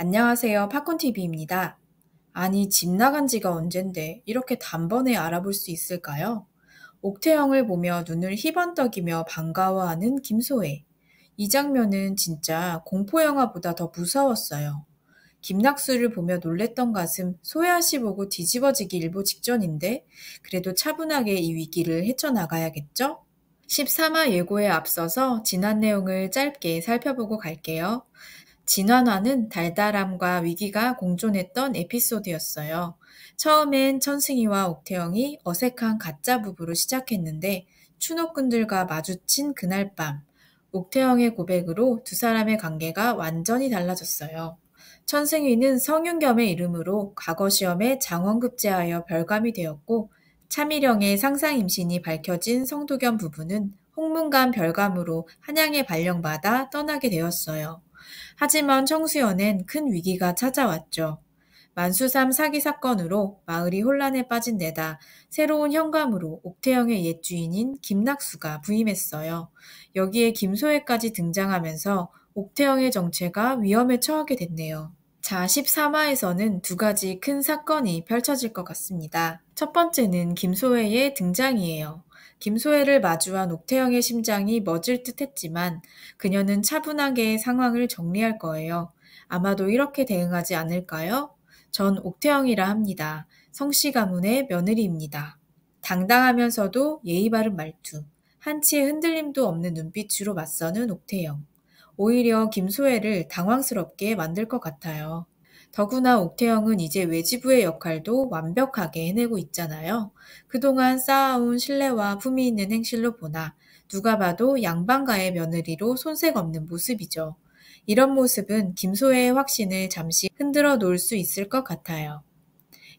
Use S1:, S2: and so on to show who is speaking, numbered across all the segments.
S1: 안녕하세요. 팝콘TV입니다. 아니, 집 나간 지가 언젠데 이렇게 단번에 알아볼 수 있을까요? 옥태영을 보며 눈을 희번떡이며 반가워하는 김소혜. 이 장면은 진짜 공포영화보다 더 무서웠어요. 김낙수를 보며 놀랬던 가슴 소혜아 씨 보고 뒤집어지기 일보 직전인데 그래도 차분하게 이 위기를 헤쳐나가야겠죠? 13화 예고에 앞서서 지난 내용을 짧게 살펴보고 갈게요. 진환화는 달달함과 위기가 공존했던 에피소드였어요. 처음엔 천승희와 옥태영이 어색한 가짜 부부로 시작했는데 추노꾼들과 마주친 그날 밤 옥태영의 고백으로 두 사람의 관계가 완전히 달라졌어요. 천승희는 성윤겸의 이름으로 과거 시험에 장원급제하여 별감이 되었고 차미령의 상상 임신이 밝혀진 성도겸 부부는 홍문관 별감으로 한양에 발령받아 떠나게 되었어요. 하지만 청수연엔 큰 위기가 찾아왔죠. 만수삼 사기 사건으로 마을이 혼란에 빠진 데다 새로운 현감으로 옥태영의 옛 주인인 김낙수가 부임했어요. 여기에 김소혜까지 등장하면서 옥태영의 정체가 위험에 처하게 됐네요. 자, 13화에서는 두 가지 큰 사건이 펼쳐질 것 같습니다. 첫 번째는 김소혜의 등장이에요. 김소혜를 마주한 옥태영의 심장이 멎을 듯 했지만 그녀는 차분하게 상황을 정리할 거예요. 아마도 이렇게 대응하지 않을까요? 전 옥태영이라 합니다. 성씨 가문의 며느리입니다. 당당하면서도 예의 바른 말투, 한치의 흔들림도 없는 눈빛으로 맞서는 옥태영. 오히려 김소혜를 당황스럽게 만들 것 같아요. 더구나 옥태영은 이제 외지부의 역할도 완벽하게 해내고 있잖아요. 그동안 쌓아온 신뢰와 품위 있는 행실로 보나 누가 봐도 양반가의 며느리로 손색 없는 모습이죠. 이런 모습은 김소혜의 확신을 잠시 흔들어 놓을 수 있을 것 같아요.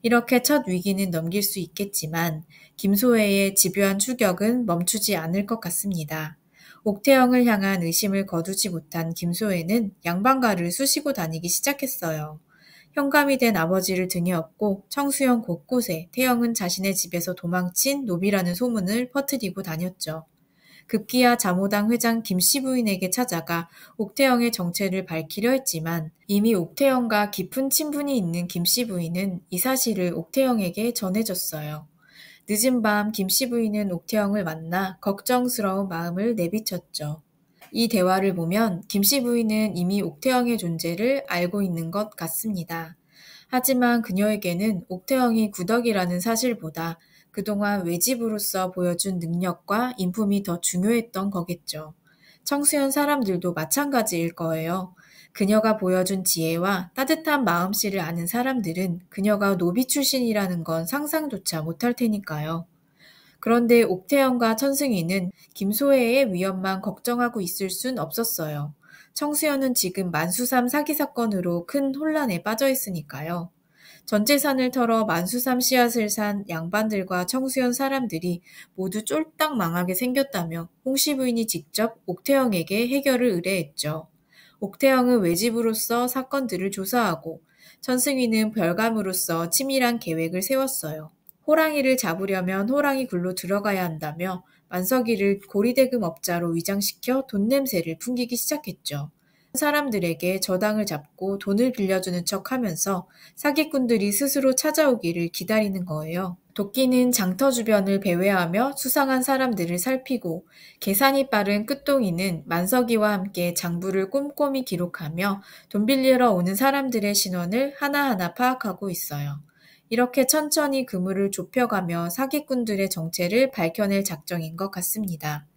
S1: 이렇게 첫 위기는 넘길 수 있겠지만 김소혜의 집요한 추격은 멈추지 않을 것 같습니다. 옥태영을 향한 의심을 거두지 못한 김소혜는 양반가를 쑤시고 다니기 시작했어요. 현감이 된 아버지를 등에 업고 청수연 곳곳에 태영은 자신의 집에서 도망친 노비라는 소문을 퍼뜨리고 다녔죠. 급기야 자모당 회장 김씨 부인에게 찾아가 옥태영의 정체를 밝히려 했지만 이미 옥태영과 깊은 친분이 있는 김씨 부인은 이 사실을 옥태영에게 전해줬어요. 늦은 밤 김씨 부인은 옥태영을 만나 걱정스러운 마음을 내비쳤죠. 이 대화를 보면 김씨 부인은 이미 옥태영의 존재를 알고 있는 것 같습니다. 하지만 그녀에게는 옥태영이 구덕이라는 사실보다 그동안 외집으로서 보여준 능력과 인품이 더 중요했던 거겠죠. 청수연 사람들도 마찬가지일 거예요. 그녀가 보여준 지혜와 따뜻한 마음씨를 아는 사람들은 그녀가 노비 출신이라는 건 상상조차 못할 테니까요. 그런데 옥태영과 천승희는 김소혜의 위험만 걱정하고 있을 순 없었어요. 청수연은 지금 만수삼 사기 사건으로 큰 혼란에 빠져 있으니까요. 전 재산을 털어 만수삼 씨앗을 산 양반들과 청수연 사람들이 모두 쫄딱 망하게 생겼다며 홍씨 부인이 직접 옥태영에게 해결을 의뢰했죠. 옥태영은 외집으로서 사건들을 조사하고 천승희는 별감으로서 치밀한 계획을 세웠어요. 호랑이를 잡으려면 호랑이 굴로 들어가야 한다며 만석이를 고리대금 업자로 위장시켜 돈 냄새를 풍기기 시작했죠. 사람들에게 저당을 잡고 돈을 빌려주는 척 하면서 사기꾼들이 스스로 찾아오기를 기다리는 거예요. 도끼는 장터 주변을 배회하며 수상한 사람들을 살피고 계산이 빠른 끝동이는 만석이와 함께 장부를 꼼꼼히 기록하며 돈 빌리러 오는 사람들의 신원을 하나하나 파악하고 있어요. 이렇게 천천히 그물을 좁혀가며 사기꾼들의 정체를 밝혀낼 작정인 것 같습니다.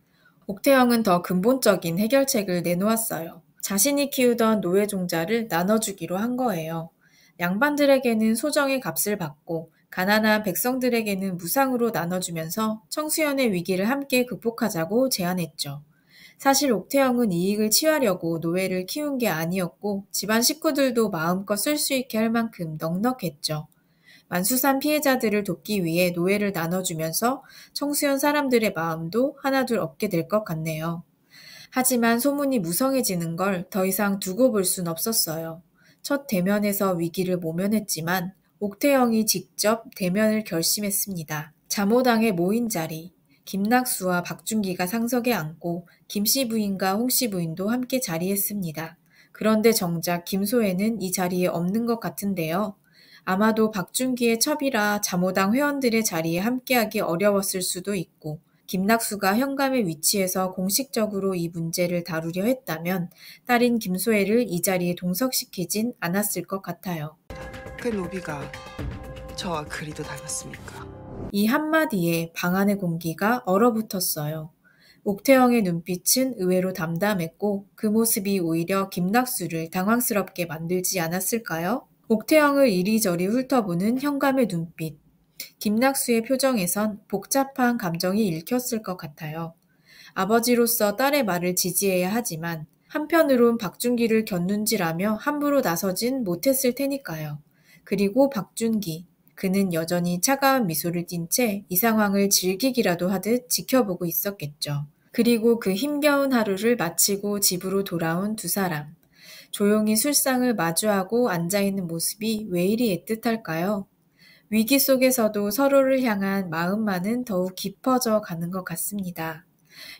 S1: 옥태영은 더 근본적인 해결책을 내놓았어요. 자신이 키우던 노예 종자를 나눠주기로 한 거예요. 양반들에게는 소정의 값을 받고 가난한 백성들에게는 무상으로 나눠주면서 청수연의 위기를 함께 극복하자고 제안했죠. 사실 옥태영은 이익을 취하려고 노예를 키운 게 아니었고 집안 식구들도 마음껏 쓸 수 있게 할 만큼 넉넉했죠. 만수산 피해자들을 돕기 위해 노예를 나눠주면서 청수연 사람들의 마음도 하나둘 얻게 될 것 같네요. 하지만 소문이 무성해지는 걸 더 이상 두고 볼 순 없었어요. 첫 대면에서 위기를 모면했지만 옥태영이 직접 대면을 결심했습니다. 자모당의 모인 자리, 김낙수와 박준기가 상석에 앉고 김씨 부인과 홍씨 부인도 함께 자리했습니다. 그런데 정작 김소혜는 이 자리에 없는 것 같은데요. 아마도 박준기의 첩이라 자모당 회원들의 자리에 함께하기 어려웠을 수도 있고, 김낙수가 현감의 위치에서 공식적으로 이 문제를 다루려 했다면 딸인 김소혜를 이 자리에 동석시키진 않았을 것 같아요.
S2: 그 노비가 저와 그리도 닮았습니까?
S1: 이 한마디에 방 안의 공기가 얼어붙었어요. 옥태영의 눈빛은 의외로 담담했고 그 모습이 오히려 김낙수를 당황스럽게 만들지 않았을까요? 옥태영을 이리저리 훑어보는 현감의 눈빛. 김낙수의 표정에선 복잡한 감정이 읽혔을 것 같아요. 아버지로서 딸의 말을 지지해야 하지만 한편으론 박준기를 견눈질하며 함부로 나서진 못했을 테니까요. 그리고 박준기. 그는 여전히 차가운 미소를 띤 채 이 상황을 즐기기라도 하듯 지켜보고 있었겠죠. 그리고 그 힘겨운 하루를 마치고 집으로 돌아온 두 사람. 조용히 술상을 마주하고 앉아있는 모습이 왜 이리 애틋할까요? 위기 속에서도 서로를 향한 마음만은 더욱 깊어져 가는 것 같습니다.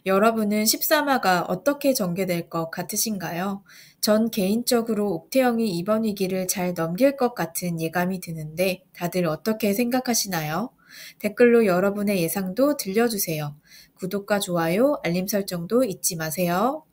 S1: 여러분은 13화가 어떻게 전개될 것 같으신가요? 전 개인적으로 옥태영이 이번 위기를 잘 넘길 것 같은 예감이 드는데 다들 어떻게 생각하시나요? 댓글로 여러분의 예상도 들려주세요. 구독과 좋아요, 알림 설정도 잊지 마세요.